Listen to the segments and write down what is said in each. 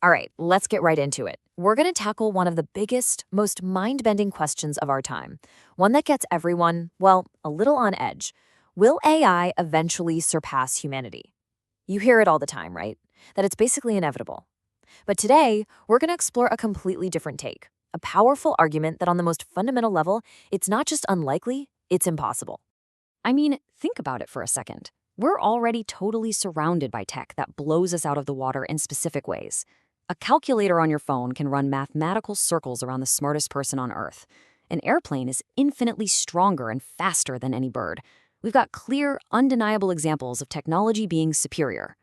All right, let's get right into it. We're going to tackle one of the biggest, most mind-bending questions of our time. One that gets everyone, well, a little on edge. Will AI eventually surpass humanity? You hear it all the time, right? That it's basically inevitable. But today, we're going to explore a completely different take. A powerful argument that on the most fundamental level, it's not just unlikely, it's impossible. I mean, think about it for a second. We're already totally surrounded by tech that blows us out of the water in specific ways. A calculator on your phone can run mathematical circles around the smartest person on Earth. An airplane is infinitely stronger and faster than any bird. We've got clear, undeniable examples of technology being superior.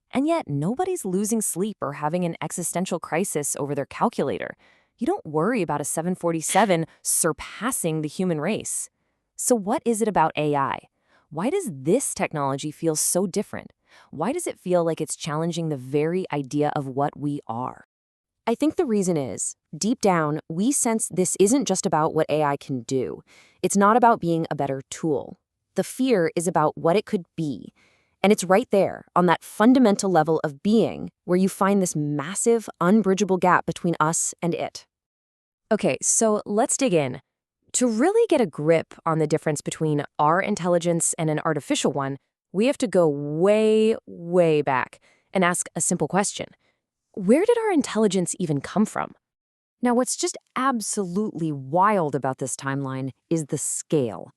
And yet, nobody's losing sleep or having an existential crisis over their calculator. You don't worry about a 747 surpassing the human race. So what is it about AI? Why does this technology feel so different? Why does it feel like it's challenging the very idea of what we are? I think the reason is, deep down, we sense this isn't just about what AI can do. It's not about being a better tool. The fear is about what it could be. And it's right there, on that fundamental level of being, where you find this massive, unbridgeable gap between us and it. Okay, so let's dig in. To really get a grip on the difference between our intelligence and an artificial one, we have to go way, way back and ask a simple question. Where did our intelligence even come from? Now, what's just absolutely wild about this timeline is the scale.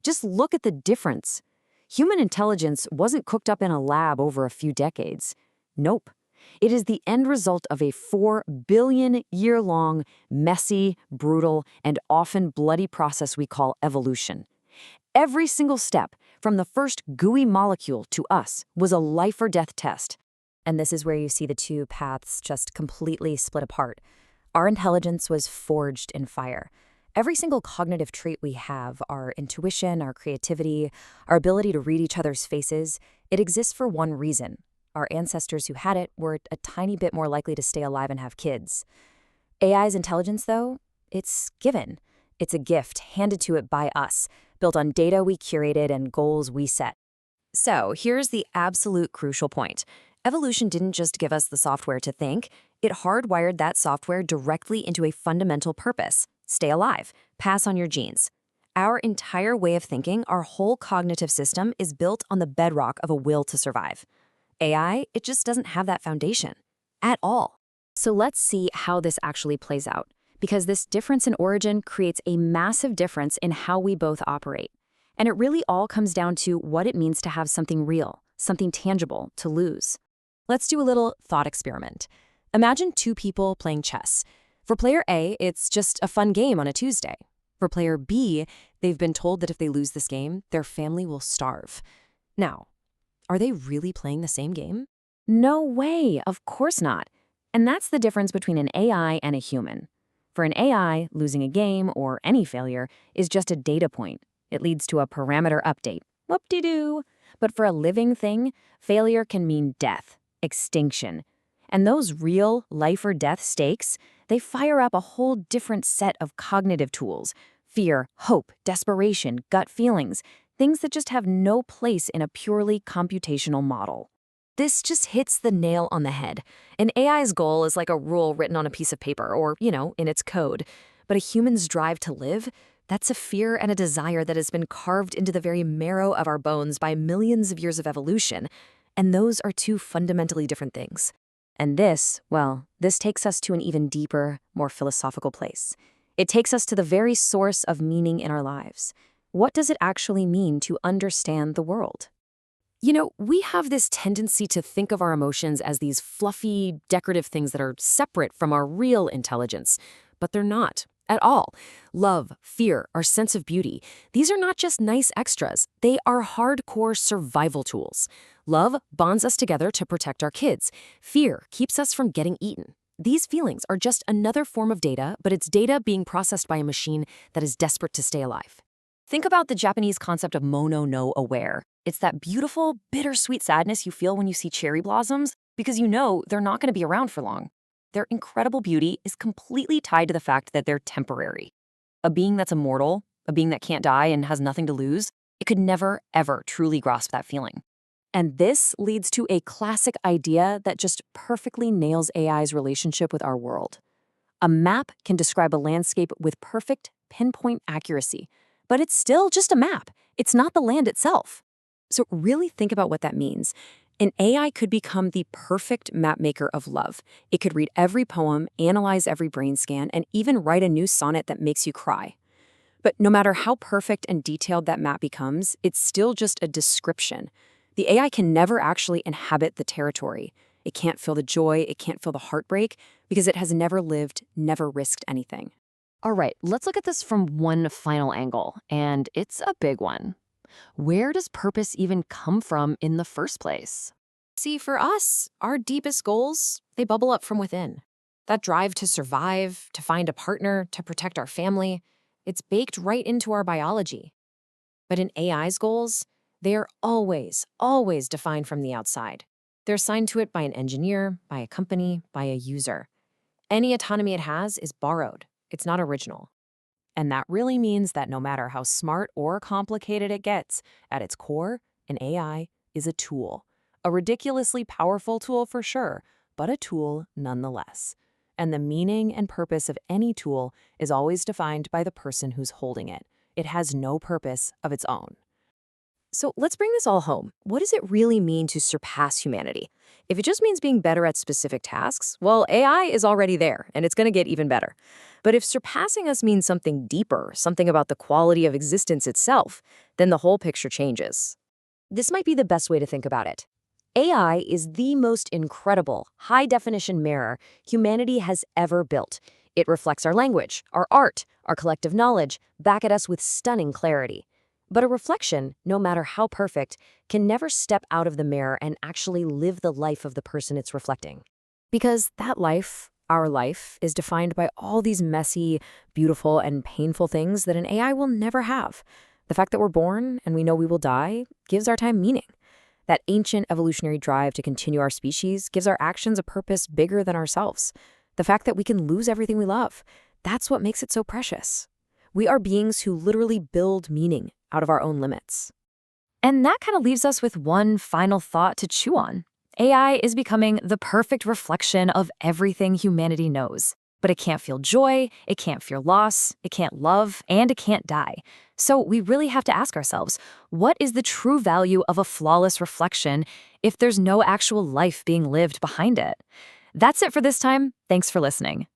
Just look at the difference. Human intelligence wasn't cooked up in a lab over a few decades. Nope. It is the end result of a 4 billion year-long, messy, brutal, and often bloody process we call evolution. Every single step, from the first gooey molecule to us, was a life-or-death test. And this is where you see the two paths just completely split apart. Our intelligence was forged in fire. Every single cognitive trait we have, our intuition, our creativity, our ability to read each other's faces, it exists for one reason. Our ancestors who had it were a tiny bit more likely to stay alive and have kids. AI's intelligence, though, it's given. It's a gift handed to it by us, built on data we curated and goals we set. So here's the absolute crucial point. Evolution didn't just give us the software to think, it hardwired that software directly into a fundamental purpose: stay alive, pass on your genes. Our entire way of thinking, our whole cognitive system, is built on the bedrock of a will to survive. AI, it just doesn't have that foundation at all. So let's see how this actually plays out, because this difference in origin creates a massive difference in how we both operate. And it really all comes down to what it means to have something real, something tangible to lose. Let's do a little thought experiment. Imagine two people playing chess. For player A, it's just a fun game on a Tuesday. For player B, they've been told that if they lose this game, their family will starve. Now, are they really playing the same game? No way, of course not. And that's the difference between an AI and a human. For an AI, losing a game or any failure is just a data point. It leads to a parameter update. Whoop-de-doo. But for a living thing, failure can mean death, extinction. And those real life or death stakes, they fire up a whole different set of cognitive tools: fear, hope, desperation, gut feelings, things that just have no place in a purely computational model. This just hits the nail on the head. An AI's goal is like a rule written on a piece of paper or, in its code. But a human's drive to live, that's a fear and a desire that has been carved into the very marrow of our bones by millions of years of evolution. And those are two fundamentally different things. And this takes us to an even deeper, more philosophical place. It takes us to the very source of meaning in our lives. What does it actually mean to understand the world? We have this tendency to think of our emotions as these fluffy, decorative things that are separate from our real intelligence, but they're not at all. Love, fear, our sense of beauty, these are not just nice extras. They are hardcore survival tools. Love bonds us together to protect our kids. Fear keeps us from getting eaten. These feelings are just another form of data, but it's data being processed by a machine that is desperate to stay alive. Think about the Japanese concept of mono no aware. It's that beautiful, bittersweet sadness you feel when you see cherry blossoms, because they're not going to be around for long. Their incredible beauty is completely tied to the fact that they're temporary. A being that's immortal, a being that can't die and has nothing to lose, it could never, ever truly grasp that feeling. And this leads to a classic idea that just perfectly nails AI's relationship with our world. A map can describe a landscape with perfect pinpoint accuracy, but it's still just a map. It's not the land itself. So really think about what that means. An AI could become the perfect map maker of love. It could read every poem, analyze every brain scan, and even write a new sonnet that makes you cry. But no matter how perfect and detailed that map becomes, it's still just a description. The AI can never actually inhabit the territory. It can't feel the joy, it can't feel the heartbreak, because it has never lived, never risked anything. All right, let's look at this from one final angle, and it's a big one. Where does purpose even come from in the first place? See, for us, our deepest goals, they bubble up from within. That drive to survive, to find a partner, to protect our family, it's baked right into our biology. But in AI's goals, they are always, always defined from the outside. They're assigned to it by an engineer, by a company, by a user. Any autonomy it has is borrowed. It's not original. And that really means that no matter how smart or complicated it gets, at its core, an AI is a tool. A ridiculously powerful tool for sure, but a tool nonetheless. And the meaning and purpose of any tool is always defined by the person who's holding it. It has no purpose of its own. So let's bring this all home. What does it really mean to surpass humanity? If it just means being better at specific tasks, well, AI is already there, and it's going to get even better. But if surpassing us means something deeper, something about the quality of existence itself, then the whole picture changes. This might be the best way to think about it. AI is the most incredible, high-definition mirror humanity has ever built. It reflects our language, our art, our collective knowledge, back at us with stunning clarity. But a reflection, no matter how perfect, can never step out of the mirror and actually live the life of the person it's reflecting. Because that life, our life, is defined by all these messy, beautiful, and painful things that an AI will never have. The fact that we're born and we know we will die gives our time meaning. That ancient evolutionary drive to continue our species gives our actions a purpose bigger than ourselves. The fact that we can lose everything we love, that's what makes it so precious. We are beings who literally build meaning out of our own limits. And that kind of leaves us with one final thought to chew on. AI is becoming the perfect reflection of everything humanity knows. But it can't feel joy, it can't feel loss, it can't love, and it can't die. So we really have to ask ourselves, what is the true value of a flawless reflection if there's no actual life being lived behind it? That's it for this time. Thanks for listening.